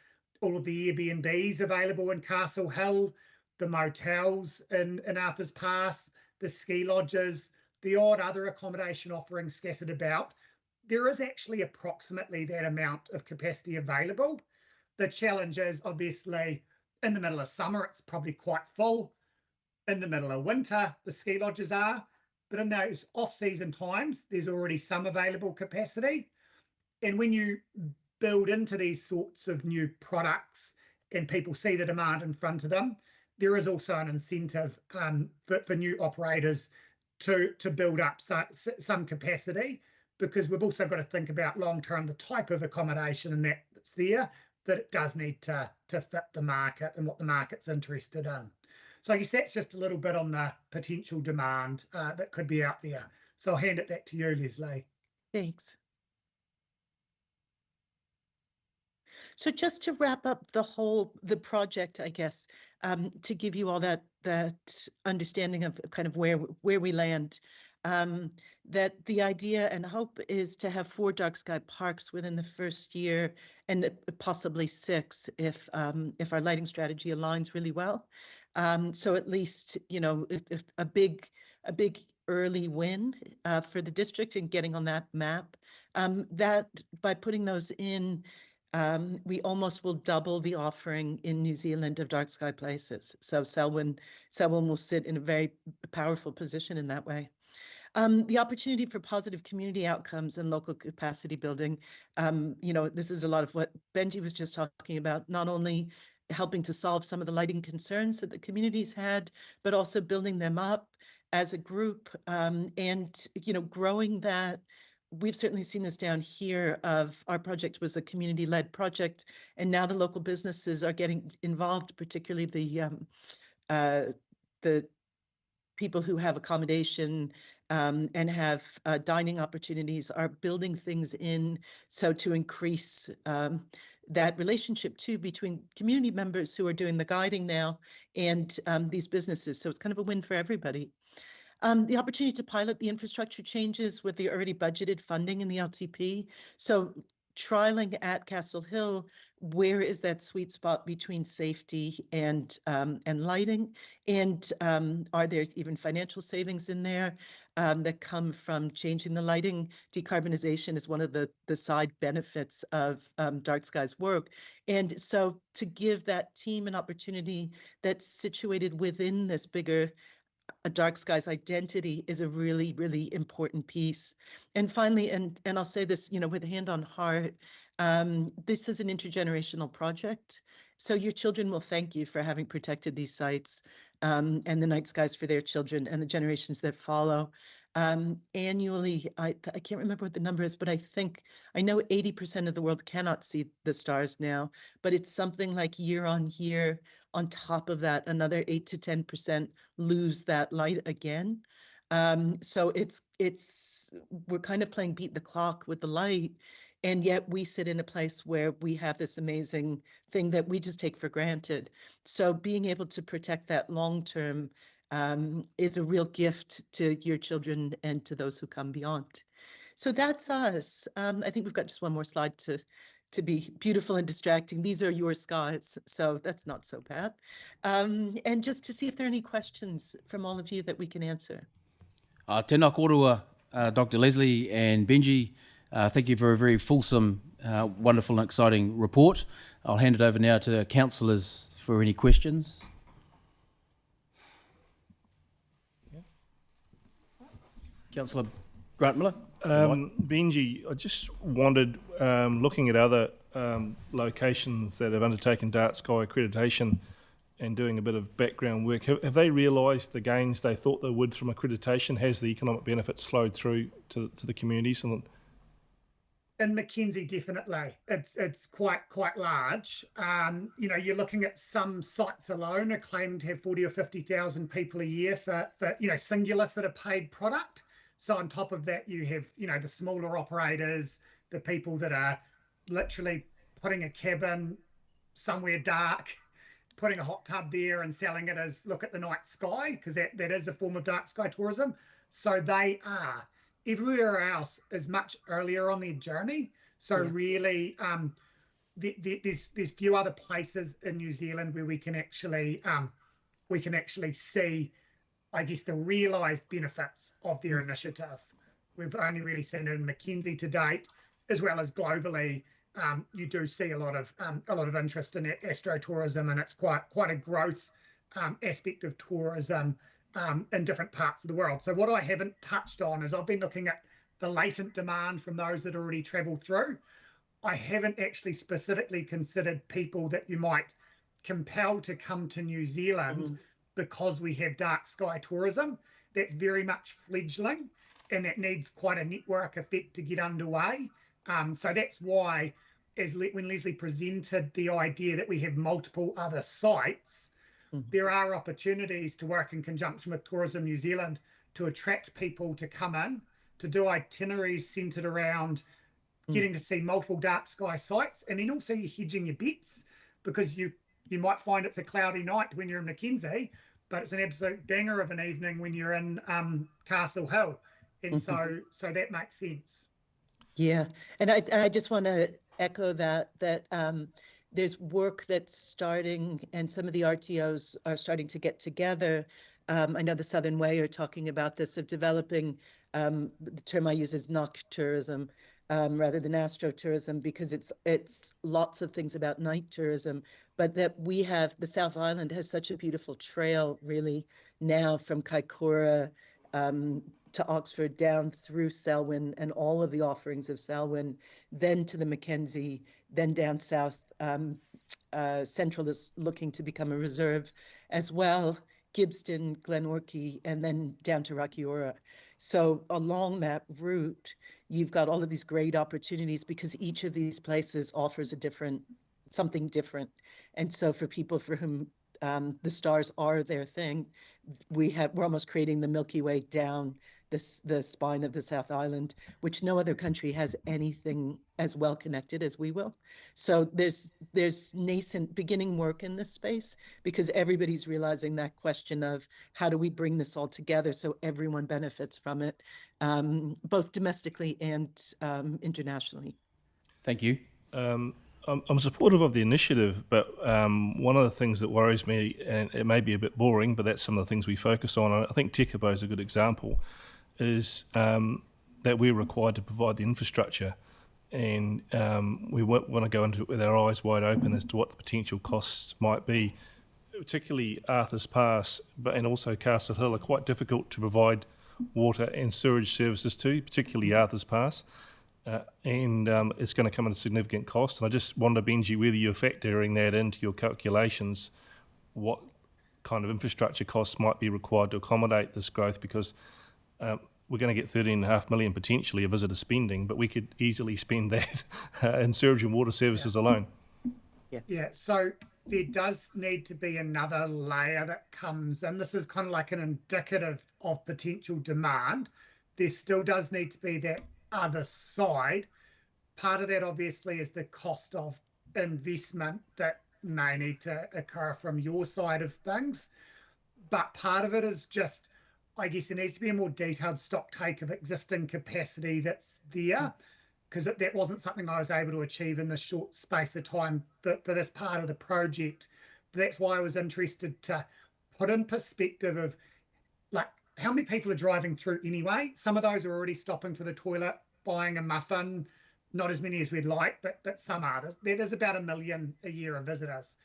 all of the Airbnbs available in Castle Hill, the motels in Arthur's Pass, the ski lodges, the odd other accommodation offerings scattered about, there is actually approximately that amount of capacity available. The challenge is obviously in the middle of summer, it's probably quite full. In the middle of winter, the ski lodges are, but in those off-season times, there's already some available capacity. And when you build into these sorts of new products and people see the demand in front of them, there is also an incentive for new operators to build up some capacity, because we've also got to think about long term the type of accommodation and that's there, that it does need to fit the market and what the market's interested in. So I guess that's just a little bit on the potential demand that could be out there. So I'll hand it back to you, Leslie. Thanks. So just to wrap up the project, I guess, to give you all that understanding of kind of where we land, that the idea and hope is to have 4 dark sky parks within the first year, and possibly 6 if our lighting strategy aligns really well. So at least, you know, a big early win for the district in getting on that map. That by putting those in, we almost will double the offering in New Zealand of dark sky places. So Selwyn will sit in a very powerful position in that way. The opportunity for positive community outcomes and local capacity building. You know, this is a lot of what Benji was just talking about, not only helping to solve some of the lighting concerns that the communities had, but also building them up as a group, and, you know, growing that. We've certainly seen this down here. Our project was a community-led project, and now the local businesses are getting involved, particularly the people who have accommodation and have dining opportunities are building things in, so to increase that relationship too between community members who are doing the guiding now and these businesses. So it's kind of a win for everybody. The opportunity to pilot the infrastructure changes with the already budgeted funding in the LTP. So trialing at Castle Hill, where is that sweet spot between safety and lighting? And are there even financial savings in there that come from changing the lighting? Decarbonization is one of the side benefits of Dark Skies work. And so to give that team an opportunity that's situated within this bigger Dark Skies identity is a really, really important piece. And finally, and I'll say this, you know, with a hand on heart, this is an intergenerational project. So your children will thank you for having protected these sites, and the night skies for their children and the generations that follow. Annually, I can't remember what the number is, but I know 80% of the world cannot see the stars now, but it's something like year on year. On top of that, another 8 to 10% lose that light again. So we're kind of playing beat the clock with the light, and yet we sit in a place where we have this amazing thing that we just take for granted. So being able to protect that long term is a real gift to your children and to those who come beyond. So that's us. I think we've got just one more slide to be beautiful and distracting. These are your skies, so that's not so bad. And just to see if there are any questions from all of you that we can answer. Tēnā kōrua, Dr. Leslie and Benji. Thank you for a very fulsome, wonderful and exciting report. I'll hand it over now to the councillors for any questions. Councillor Grant Miller. Benji, I just wondered, looking at other locations that have undertaken dark sky accreditation and doing a bit of background work, have they realised the gains they thought they would from accreditation? Has the economic benefits flowed through to the communities? In Mackenzie, definitely. It's quite large. You know, you're looking at some sites alone are claiming to have 40 or 50,000 people a year for you know, singular sort of paid product. So on top of that, you have, you know, the smaller operators, the people that are literally putting a cabin somewhere dark, putting a hot tub there and selling it as look at the night sky, because that is a form of dark sky tourism. So they are. Everywhere else is much earlier on their journey. So really, there's few other places in New Zealand where we can actually see, I guess, the realised benefits of their initiative. We've only really seen it in Mackenzie to date, as well as globally. You do see a lot of interest in astrotourism, and it's quite a growth aspect of tourism in different parts of the world. So what I haven't touched on is I've been looking at the latent demand from those that already travel through. I haven't actually specifically considered people that you might compel to come to New Zealand because we have dark sky tourism. that's very much fledgling, and that needs quite a network effect to get underway. So that's why, when Leslie presented the idea that we have multiple other sites, there are opportunities to work in conjunction with Tourism New Zealand to attract people to come in, to do itineraries centred around getting to see multiple dark sky sites, and then also you're hedging your bets, because you might find it's a cloudy night when you're in Mackenzie, but it's an absolute banger of an evening when you're in Castle Hill, and so that makes sense. Yeah, and I just want to echo that there's work that's starting, and some of the RTOs are starting to get together. I know the Southern Way are talking about this, of developing, the term I use is noctourism, rather than astrotourism, because it's lots of things about night tourism, but that we have, the South Island has such a beautiful trail really now from Kaikoura to Oxford, down through Selwyn and all of the offerings of Selwyn, then to the Mackenzie, then down south. Central is looking to become a reserve as well, Gibbston, Glenorchy, and then down to Rakiura. So along that route, you've got all of these great opportunities, because each of these places offers something different. And so for people for whom the stars are their thing, we're almost creating the Milky Way down the spine of the South Island, which no other country has anything as well connected as we will. So there's nascent beginning work in this space, because everybody's realizing that question of how do we bring this all together so everyone benefits from it, both domestically and internationally. Thank you. I'm supportive of the initiative, but one of the things that worries me, and it may be a bit boring, but that's some of the things we focus on. I think Tekabo is a good example, is that we're required to provide the infrastructure, and we want to go into it with our eyes wide open as to what the potential costs might be. Particularly Arthur's Pass, and also Castle Hill are quite difficult to provide water and sewage services to, particularly Arthur's Pass. And it's going to come at a significant cost. And I just wonder, Benji, whether you're factoring that into your calculations, what kind of infrastructure costs might be required to accommodate this growth, because we're going to get 13.5 million potentially of visitor spending, but we could easily spend that in sewage and water services alone. Yeah, so there does need to be another layer that comes in. This is kind of like an indicative of potential demand. There still does need to be that other side. Part of that obviously is the cost of investment that may need to occur from your side of things, but part of it is just, I guess there needs to be a more detailed stock take of existing capacity that's there, because that wasn't something I was able to achieve in this short space of time for this part of the project. That's why I was interested to put in perspective of, like, how many people are driving through anyway? Some of those are already stopping for the toilet, buying a muffin. Not as many as we'd like, but some are. There's about 1 million a year of visitors.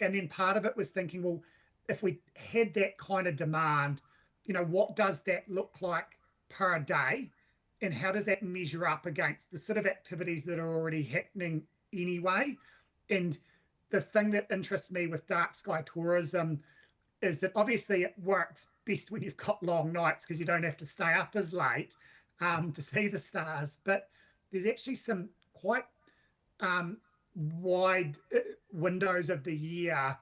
And then part of it was thinking, well, if we had that kind of demand, what does that look like per day? And how does that measure up against the sort of activities that are already happening anyway? And the thing that interests me with dark sky tourism is that obviously it works best when you've got long nights, because you don't have to stay up as late to see the stars. But there's actually some quite wide windows of the year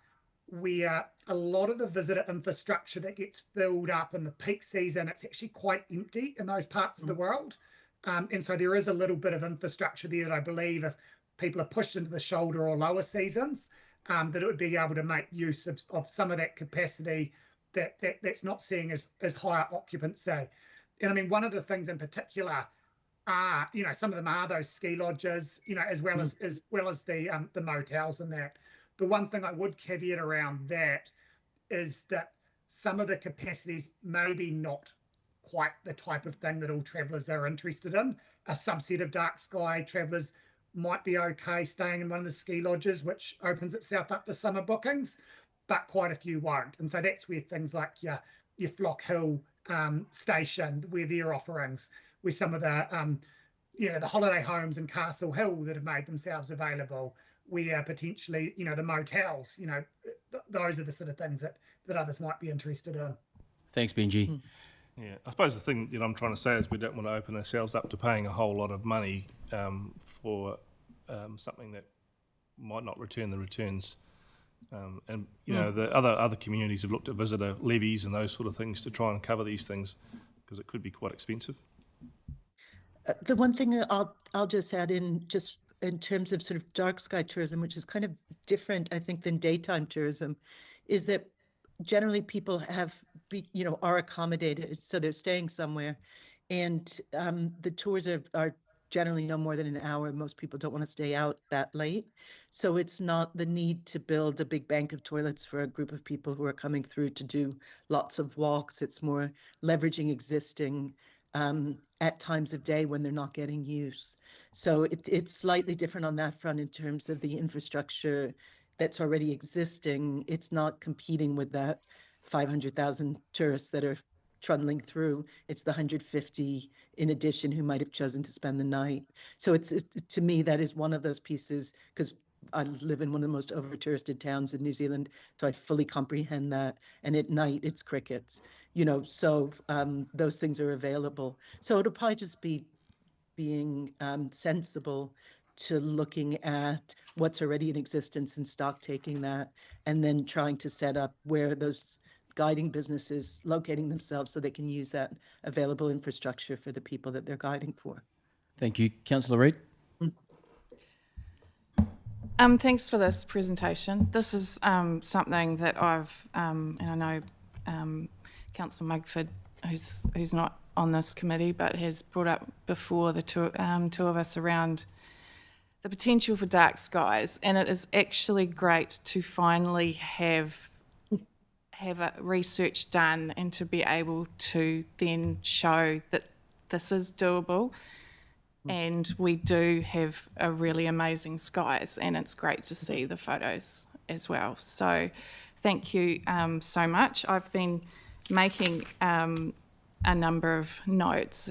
where a lot of the visitor infrastructure that gets filled up in the peak season, it's actually quite empty in those parts of the world. And so there is a little bit of infrastructure there that I believe, if people are pushed into the shoulder or lower seasons, that it would be able to make use of some of that capacity that's not seeing as higher occupancy. And I mean, one of the things in particular are, some of them are those ski lodges, as well as the motels and that. The one thing I would caveat around that is that some of the capacities maybe not quite the type of thing that all travellers are interested in. A subset of dark sky travellers might be okay staying in one of the ski lodges, which opens itself up for summer bookings, but quite a few won't. And so that's where things like your Flock Hill station, where their offerings, where some of the the holiday homes in Castle Hill that have made themselves available, where potentially the motels, those are the sort of things that others might be interested in. Thanks, Benji. Yeah, I suppose the thing I'm trying to say is we don't want to open ourselves up to paying a whole lot of money for something that might not return the returns. And the other communities have looked at visitor levies and those sort of things to try and cover these things because it could be quite expensive. The one thing I'll just add in, just in terms of sort of dark sky tourism, which is kind of different, I think, than daytime tourism, is that generally people are accommodated, so they're staying somewhere, and the tours are generally no more than an hour. Most people don't want to stay out that late, so it's not the need to build a big bank of toilets for a group of people who are coming through to do lots of walks. It's more leveraging existing at times of day when they're not getting use. So it's slightly different on that front in terms of the infrastructure that's already existing. It's not competing with that 500,000 tourists that are trundling through. It's the 150 in addition who might have chosen to spend the night. So to me, that is one of those pieces, because I live in one of the most over-touristed towns in New Zealand, so I fully comprehend that. And at night, it's crickets, so those things are available. So it'll probably just be being sensible to looking at what's already in existence and stock taking that, and then trying to set up where those guiding businesses locating themselves so they can use that available infrastructure for the people that they're guiding for. Thank you. Councillor Reid? Thanks for this presentation. This is something that I've, and I know Councillor Mugford, who's not on this committee, but has brought up before the two of us around the potential for dark skies, and it is actually great to finally have a research done and to be able to then show that this is doable. And we do have a really amazing skies, and it's great to see the photos as well. So thank you so much. I've been making a number of notes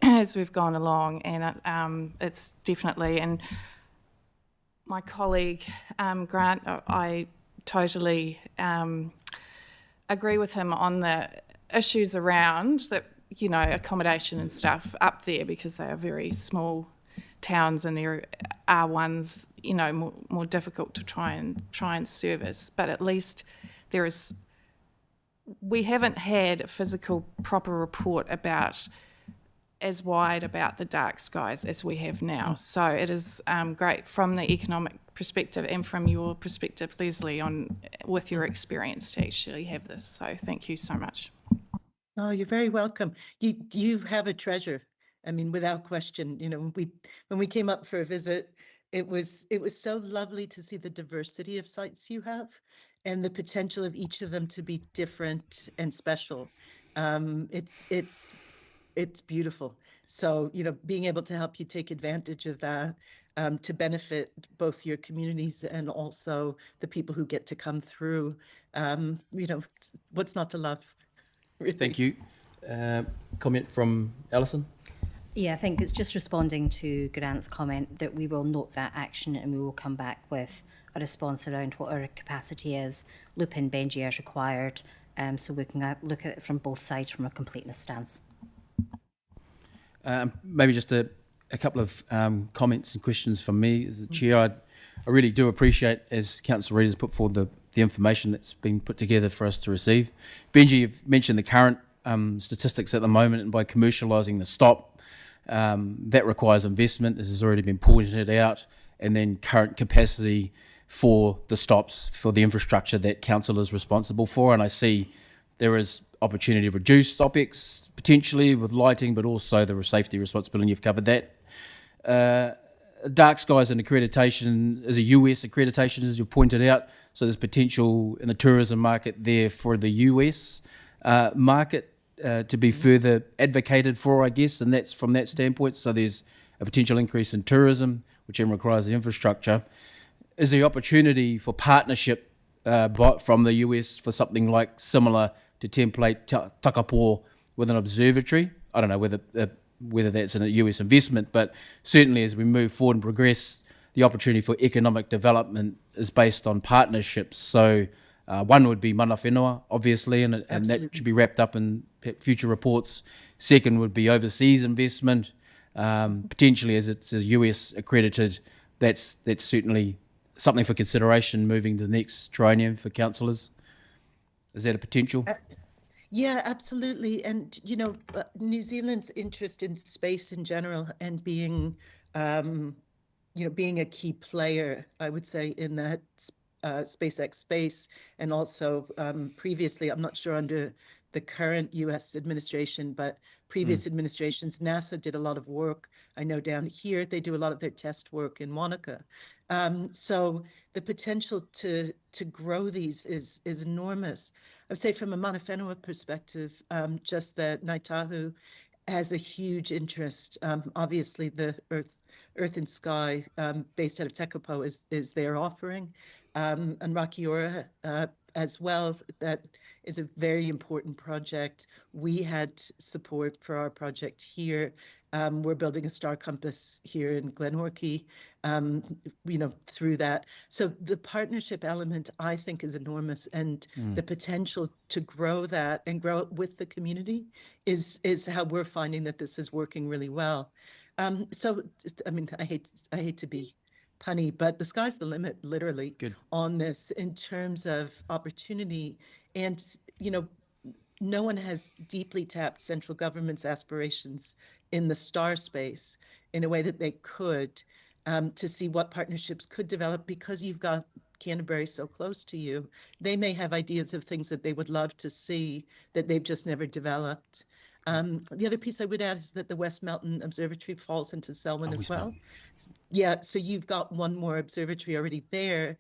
as we've gone along, and it's definitely, and my colleague Grant, I totally agree with him on the issues around that, accommodation and stuff up there, because they are very small towns and there are ones, more difficult to try and service. But at least we haven't had a physical proper report as wide about the dark skies as we have now. So it is great from the economic perspective and from your perspective, Leslie, with your experience to actually have this. So thank you so much. Oh, you're very welcome. You have a treasure. I mean, without question. When we came up for a visit, it was so lovely to see the diversity of sites you have and the potential of each of them to be different and special. It's beautiful. So, being able to help you take advantage of that to benefit both your communities and also the people who get to come through, what's not to love? Really. Thank you. Comment from Alison? Yeah, I think it's just responding to Grant's comment that we will note that action and we will come back with a response around what our capacity is, loop in Benji as required, so we can look at it from both sides from a completeness stance. Maybe just a couple of comments and questions from me as the chair. I really do appreciate, as Councillor Reid has put forward, the information that's been put together for us to receive. Benji, you've mentioned the current statistics at the moment, and by commercialising the stop, that requires investment, as has already been pointed out, and then current capacity for the stops, for the infrastructure that council is responsible for. And I see there is opportunity to reduce OPEX potentially with lighting, but also the safety responsibility, and you've covered that. Dark skies and accreditation is a US accreditation, as you've pointed out, so there's potential in the tourism market there for the US market to be further advocated for, I guess, and that's from that standpoint. So there's a potential increase in tourism, which then requires the infrastructure. Is there opportunity for partnership from the US for something like similar to template Takapo with an observatory? I don't know whether that's in a US investment, but certainly as we move forward and progress, the opportunity for economic development is based on partnerships. So One would be mana whenua, obviously, and that Absolutely. should be wrapped up in future reports. Second would be overseas investment, potentially as it's US accredited. That's certainly something for consideration moving to the next triennium for councillors. Is that a potential? Yeah, absolutely. And, New Zealand's interest in space in general and being, being a key player, I would say, in that SpaceX space. And also previously, I'm not sure under the current US administration, but previous administrations, NASA did a lot of work. I know down here, they do a lot of their test work in Wanaka. So the potential to grow these is enormous. I would say from a mana whenua perspective, just that Ngāi Tahu has a huge interest. Obviously, the Earth and Sky, based out of Tekapo, is their offering. And Rakiora as well, that is a very important project. We had support for our project here. We're building a star compass here in Glenorchy, through that. So the partnership element, I think, is enormous, and the potential to grow that and grow it with the community is how we're finding that this is working really well. So, I mean, I hate to be punny, but the sky's the limit, literally, on this in terms of opportunity. And, no one has deeply tapped central government's aspirations in the star space in a way that they could, to see what partnerships could develop, because you've got Canterbury so close to you. They may have ideas of things that they would love to see that they've just never developed. The other piece I would add is that the West Mountain Observatory falls into Selwyn as well. Yeah, so you've got one more observatory already there.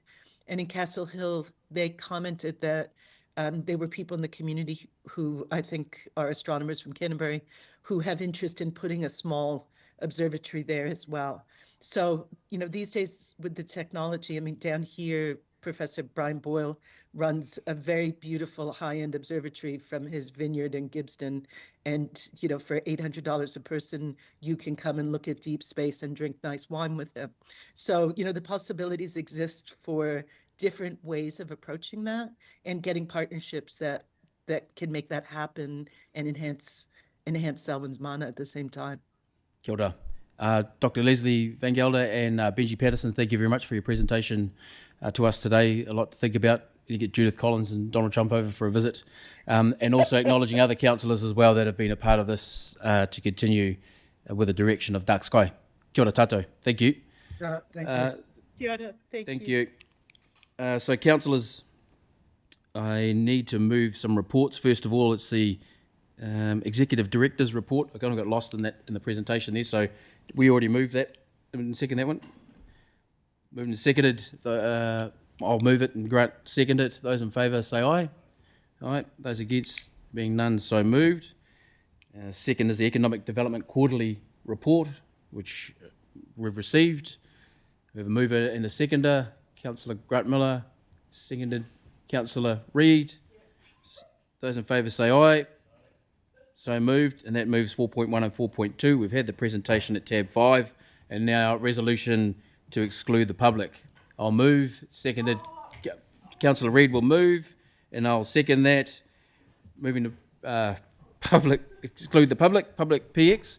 And in Castle Hill, they commented that there were people in the community who I think are astronomers from Canterbury who have interest in putting a small observatory there as well. So, these days with the technology, I mean, down here, Professor Brian Boyle runs a very beautiful high-end observatory from his vineyard in Gibbston. And, for $800 a person, you can come and look at deep space and drink nice wine with him. So, the possibilities exist for different ways of approaching that and getting partnerships that can make that happen and enhance Selwyn's mana at the same time. Kia ora. Dr. Leslie Van Gelder and Benji Patterson, thank you very much for your presentation to us today. A lot to think about. You get Judith Collins and Donald Trump over for a visit, and also acknowledging other councillors as well that have been a part of this to continue with the direction of Dark Sky. Kia ora tātou. Thank you. Thank you. Kia ora, Thank you. So, councillors, I need to move some reports. First of all, it's the Executive Director's report. I kind of got lost in the presentation there, so we already moved that. Second that one. Moved and seconded. I'll move it and Grant second it. Those in favour say aye. Aye. Those against, being none, so moved. Second is the Economic Development Quarterly Report, which we've received. We have a mover and a seconder. Councillor Grant Miller, seconded Councillor Reid. Those in favour say aye. So moved, and that moves 4.1 and 4.2. We've had the presentation at tab 5, and now resolution to exclude the public. I'll move, seconded. Councillor Reid will move, and I'll second that. Moving to exclude the public PX.